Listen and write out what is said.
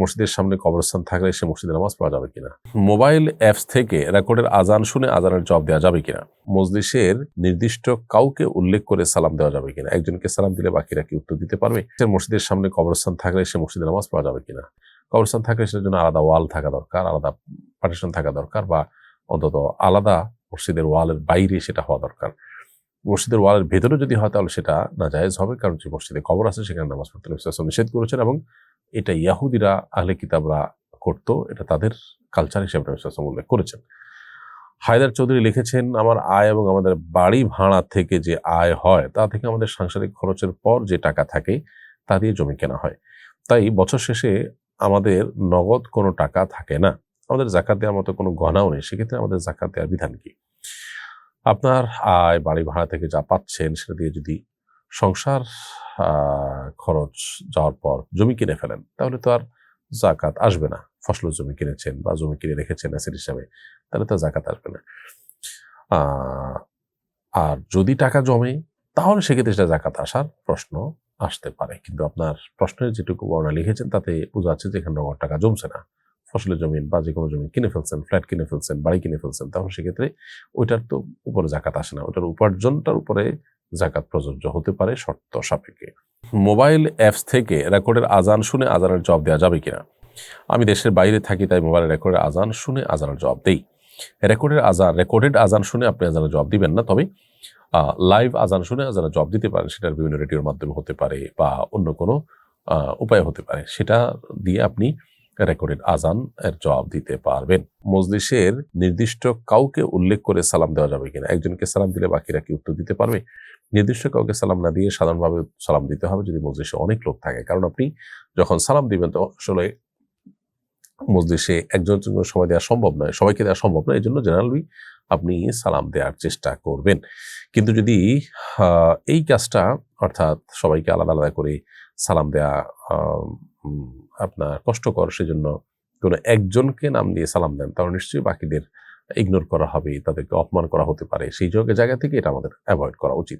মসজিদের সামনে কবরস্থান থাকলে সে মসজিদে নামাজ পড়া যাবে কিনা, মোবাইল অ্যাপস থেকে রেকর্ডের আজান শুনে আজানের জবাব দেওয়া যাবে কিনা, মজলিসের নির্দিষ্ট কাউকে উল্লেখ করে সালাম দেওয়া যাবে কিনা, একজনকে সালাম দিলে বাকিরা কি উত্তর দিতে পারবে, মসজিদের সামনে কবরস্থান থাকলে সে মসজিদে নামাজ পড়া যাবে কিনা, কবরস্থান থাকলে সেটার জন্য আলাদা ওয়াল থাকা দরকার, আলাদা পার্টিশন থাকা দরকার, বা অন্তত আলাদা মসজিদের ওয়ালের বাইরে সেটা হওয়া দরকার। মসজিদের ওয়ালের ভেতরে যদি হয় তাহলে সেটা নাজায়েজ হবে, কারণ যে মসজিদে কবর আছে সেখানে নামাজ পড়তে নবী সাল্লাল্লাহু আলাইহি ওয়াসাল্লাম নিষেধ করেছেন, এবং এটা ইয়াহুদিরা আহলে কিতাবরা করতো, এটা তাদের কালচার হিসেবে নবী সাল্লাল্লাহু আলাইহি ওয়াসাল্লাম উল্লেখ করেছেন। হায়দার চৌধুরী লিখেছেন, আমার আয় এবং আমাদের বাড়ি ভাড়া থেকে যে আয় হয় তা থেকে আমাদের সাংসারিক খরচের পর যে টাকা থাকে তা দিয়ে জমি কেনা হয়, তাই বছর শেষে আমাদের নগদ কোনো টাকা থাকে না, আমাদের জাকাত দেওয়ার মতো কোনো গহনাও নেই, সেক্ষেত্রে আমাদের জাকাত দেওয়ার বিধান কি? আপনার আয় বাড়ি ভাড়া থেকে যা পাচ্ছেন সেটা দিয়ে যদি সংসার খরচ যাওয়ার পর জমি কিনে ফেলেন তাহলে তো আর জাকাত আসবে না। ফসলের জমি কিনেছেন বা জমি কিনে রেখেছেন অ্যাসেট হিসাবে, তাহলে তো জাকাত আসবে না। আর যদি টাকা জমে তাহলে সেক্ষেত্রে সেটা জাকাত আসার প্রশ্ন আসতে পারে, কিন্তু আপনার প্রশ্নের যেটুকু বর্ণনা লিখেছেন তাতে বোঝা যাচ্ছে যে এখানে নগদ টাকা জমছে না। ফসলের জমি বা যে কোনো জমি কিনে ফেলছেন, ফ্ল্যাট কিনে ফেলছেন, বাড়ি কিনে ফেলছেন, তাহলে সেক্ষেত্রে ওইটার তো উপরে জাকাত আসে না, ওইটার উপার্জনটার উপরে জাকাত প্রযোজ্য হতে পারে শর্ত সাপেক্ষে। মোবাইল অ্যাপস থেকে রেকর্ডের আজান শুনে আজানের জবাব দেওয়া যাবে কিনা? আমি দেশের বাইরে থাকি, তাই মোবাইলে রেকর্ডের আজান শুনে আজানের জবাব দেই। রেকর্ডেড আজান শুনে আপনি আজানের জবাব দিবেন না, তবে লাইভ আজান শুনে আজানের জবাব দিতে পারেন। সেটার বিভিন্ন রেডিওর মাধ্যমে হতে পারে বা অন্য কোনো উপায় হতে পারে, সেটা দিয়ে আপনি রেকর্ডেড আজান এর জবাব দিতে পারবেন। মজলিসের নির্দিষ্ট কাউকে উল্লেখ করে সালাম দেওয়া যাবে কিনা, একজনকে সালাম দিলে বাকিরা কি উত্তর দিতে পারবে? নির্দিষ্ট কাউকে সালাম না দিয়ে সাধারণভাবে সালাম দিতে হবে যদি মজলিসে অনেক লোক থাকে, কারণ আপনি যখন সালাম দিবেন তো আসলে মজলিসে একজনের জন্য সময় দেওয়া সম্ভব নয়, সবাইকে দেওয়া সম্ভব নয়, এই জন্য জেনারেলি আপনি সালাম দেওয়ার চেষ্টা করবেন। কিন্তু যদি এই কাজটা অর্থাৎ সবাইকে আলাদা আলাদা করে সালাম দেওয়া আপনার কষ্টকর, সেজন্য কোনো একজনকে নাম দিয়ে সালাম দেন তাহলে নিশ্চয়ই বাকিদের ইগনোর করা হবে, তাদেরকে অপমান করা হতে পারে, সেই জায়গা থেকে এটা আমাদের অ্যাভয়েড করা উচিত।